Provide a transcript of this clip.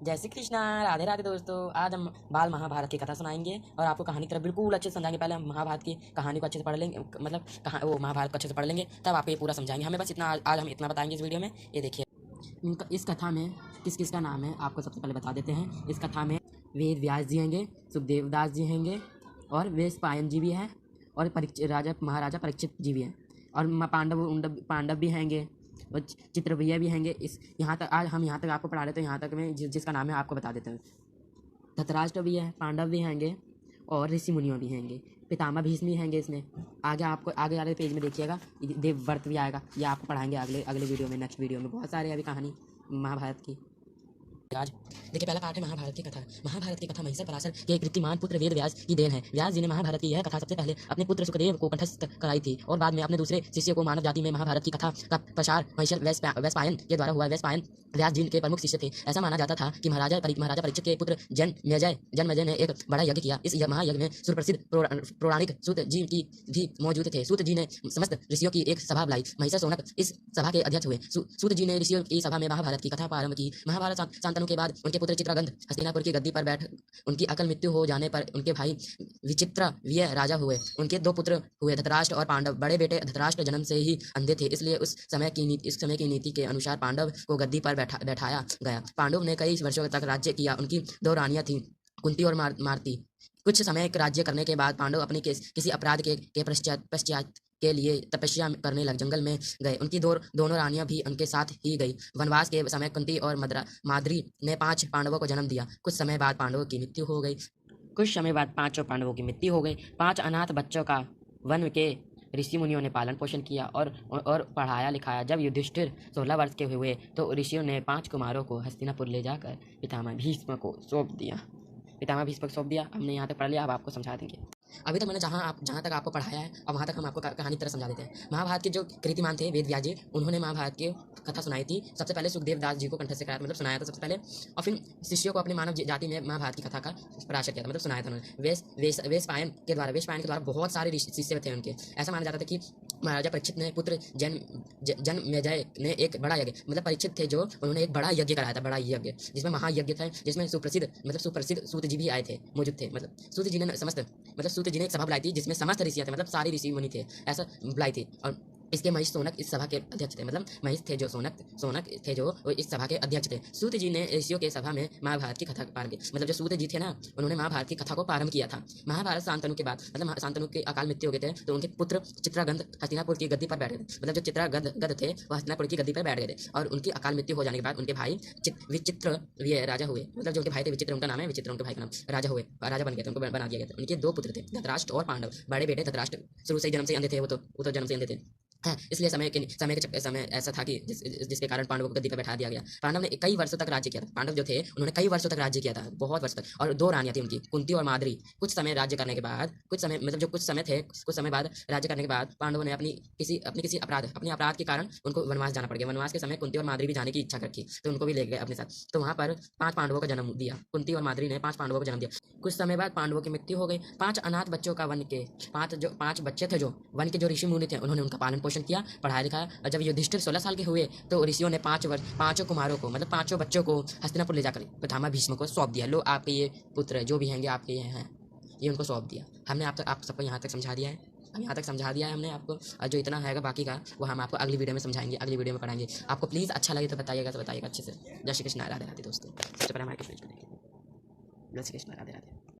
जय श्री कृष्णा, राधे राधे दोस्तों। आज हम बाल महाभारत की कथा सुनाएंगे और आपको कहानी की तरफ बिल्कुल अच्छे से समझाएंगे। पहले हम महाभारत की कहानी को अच्छे से पढ़ लेंगे, मतलब वो महाभारत को अच्छे से पढ़ लेंगे, तब आपको ये पूरा समझाएंगे। हमें बस इतना आज हम इतना बताएंगे इस वीडियो में। ये देखिए, इस कथा में किस किस का नाम है आपको सबसे पहले बता देते हैं। इस कथा में वेद व्यास जी हैंगे, सुखदेव दास जी हैंगे और वेशपायन जी भी हैं और महाराजा परीक्षित जी भी हैं और पांडव भी हैंगे और चित्रभैया भी हैंगे। इस यहाँ तक आज हम यहाँ तक आपको पढ़ा देते हैं। यहाँ तक मैं जिसका नाम है आपको बता देते हैं। धृतराष्ट्र भी है, पांडव भी हैंगे और ऋषि मुनियों भी हैंगे। पितामह भीष्म भी हैंगे इसमें। आगे आपको आगे वाले पेज में देखिएगा, देवव्रत भी आएगा। ये आपको पढ़ाएंगे अगले वीडियो में, नेक्स्ट वीडियो में। बहुत सारे अभी कहानी महाभारत की। आज देखिए, पहला पाठ है महाभारत की कथा। महाभारत की कथा महिषा पराशर के कीर्तिमान पुत्र वेद व्यास की देन है। व्यास जी ने महाभारत की यह कथा सबसे पहले अपने पुत्र सुखदेव को कंठस्थ कराई थी और बाद में अपने दूसरे शिष्य को। मानव जाति में महाभारत की कथा का प्रसार महिषा वेशपायन के द्वारा हुआ। वेशपायन व्यास जी के प्रमुख शिष्य थे। ऐसा माना जाता था कि महाराजा परीक्षित के पुत्र जन्मेजय ने एक बड़ा यज्ञ किया। इस महायज्ञ में सुप्रसिद्ध पौराणिक सूत जी की भी मौजूद थे। सूत जी ने समस्त ऋषियों की एक सभा बुलाई। महिषा सोनक इस सभा के अध्यक्ष हुए। सूत जी ने ऋषियों की सभा में महाभारत की कथा प्रारंभ की। महाभारत शांतनु के बाद उनके पुत्र चित्रगंध हस्तिनापुर की गद्दी पर बैठ उनकी अकल मृत्यु हो जाने पर उनके भाई विचित्रवीर्य राजा हुए। उनके दो पुत्र हुए, धृतराष्ट्र और पांडव। बड़े बेटे धृतराष्ट्र जन्म से ही अंधे थे, इसलिए इस समय की नीति के अनुसार पांडव को गद्दी पर बैठाया गया। पांडव ने कई वर्षों तक राज्य किया। उनकी दो रानियां थीं, कुंती और मारती। कुछ समय राज्य करने के बाद पांडव अपनी किसी अपराध के पश्चात के लिए तपस्या करने लग जंगल में गए। उनकी दोनों रानियां भी उनके साथ ही गई। वनवास के समय कुंती और माद्री ने 5 पांडवों को जन्म दिया। कुछ समय बाद पांडवों की मृत्यु हो गई। 5 अनाथ बच्चों का वन के ऋषि मुनियों ने पालन पोषण किया और पढ़ाया लिखाया। जब युधिष्ठिर 16 वर्ष के हुए तो ऋषियों ने 5 कुमारों को हस्तिनापुर ले जाकर पितामह भीष्म को सौंप दिया। हमने यहाँ तक पढ़ लिया। अब आपको समझा देंगे। अभी तक मैंने जहाँ तक आपको पढ़ाया है और वहाँ तक हम आपको कहानी तरह समझा देते हैं। महाभारत के जो कीर्तिमान थे वेद व्यास जी, उन्होंने महाभारत की कथा सुनाई थी। सबसे पहले सुखदेव दास जी को कंठस्थ कराया, मतलब सुनाया था सबसे पहले, और फिर शिष्यों को अपने मानव जाति में महाभारत की कथा का प्रकाशन किया था, मतलब सुनाया था उन्होंने। वेशपायन के द्वारा बहुत सारे शिष्य थे उनके। ऐसा माना जाता था कि महाराजा परीक्षित ने पुत्र जन्मेजय ने एक बड़ा यज्ञ, मतलब परीक्षित थे जो, उन्होंने एक बड़ा यज्ञ कराया था, बड़ा यज्ञ जिसमें महायज्ञ था, जिसमें सुप्रसिद्ध सूत जी भी आए थे, मौजूद थे। सूत जी ने एक सभा बुलाई थी जिसमें समस्त ऋषि थे, मतलब सारे ऋषि मुनि थे, ऐसा बुलाई थी। और इसके महिष सोनक इस सभा के अध्यक्ष थे, मतलब महिष थे जो सोनक थे जो इस सभा के अध्यक्ष थे। सूत जी ने ऋषियों के सभा में महाभारत की कथा प्रारंभ की, मतलब जो सूत जी थे ना, उन्होंने महाभारत की कथा को प्रारंभ किया था। महाभारत शांतनु के बाद, मतलब शांतनु के अकाल मृत्यु हो गए थे, तो उनके पुत्र चित्रगंध हस्तिनापुर की गद्दी पर बैठे थे। मतलब जो चित्रगंध थे वो हस्तिनापुर की गद्दी पर बैठ गए थे और उनकी अकाल मृत्यु हो जाने के बाद उनके भाई विचित्रवीर्य राजा हुए। मतलब जो उनके भाई थे विचित्र, उनका नाम है विचित्र, उनके भाई का नाम राजा हुए, राजा बन गए थे, उनको बना दिया गया था। उनके 2 पुत्र थे, धृतराष्ट्र और पांडव। बड़े बेटे धृतराष्ट्र शुरू से ही जन्म से अंधे थे, वो तो जन्म से अंधे थे। इसलिए समय ऐसा था कि जिसके कारण पांडवों को गद्दी पर बैठा दिया गया। पांडव ने कई वर्षों तक राज्य किया था। पांडव जो थे उन्होंने कई वर्षों तक राज्य किया था, बहुत वर्ष तक। और 2 रानियां थी उनकी, कुंती और माद्री। कुछ समय राज्य करने के बाद, कुछ समय बाद राज्य करने के बाद पांडवों ने अपने अपराध के कारण उनको वनवास जाना पड़ गया। वनवास के समय कुंती और माद्री भी जाने की इच्छा रखी, तो उनको भी ले गए अपने साथ। तो वहाँ पर 5 पांडवों को जन्म दिया। कुंती और माद्री ने 5 पांडवों को जन्म दिया। कुछ समय बाद पांडवों की मृत्यु हो गई। 5 अनाथ बच्चों का वन के 5 बच्चे थे जो वन के जो ऋषि मुनि थे, उन्होंने उनका पालन पोषण किया, पढ़ाया लिखाया। और जब युधिष्ठिर 16 साल के हुए तो ऋषियों ने 5 कुमारों को, मतलब 5 बच्चों को हस्तिनापुर ले जाकर पितामह भीष्म को सौंप दिया। लो, आपके ये पुत्र जो भी हैंगे आपके ये हैं, ये उनको सौंप दिया। हमने आप सबको यहाँ तक समझा दिया है। हमने आपको। और जो इतना है बाकी का वो हम आपको अगली वीडियो में समझाएंगे, अगली वीडियो में पढ़ाएंगे। आपको प्लीज़ अच्छा लगे तो बताइएगा अच्छे से। जय श्री कृष्ण, राधे राधे दोस्तों। सबसे पहले हमारे कृष्ण को देखिए। जय श्री कृष्ण, राधे राधे।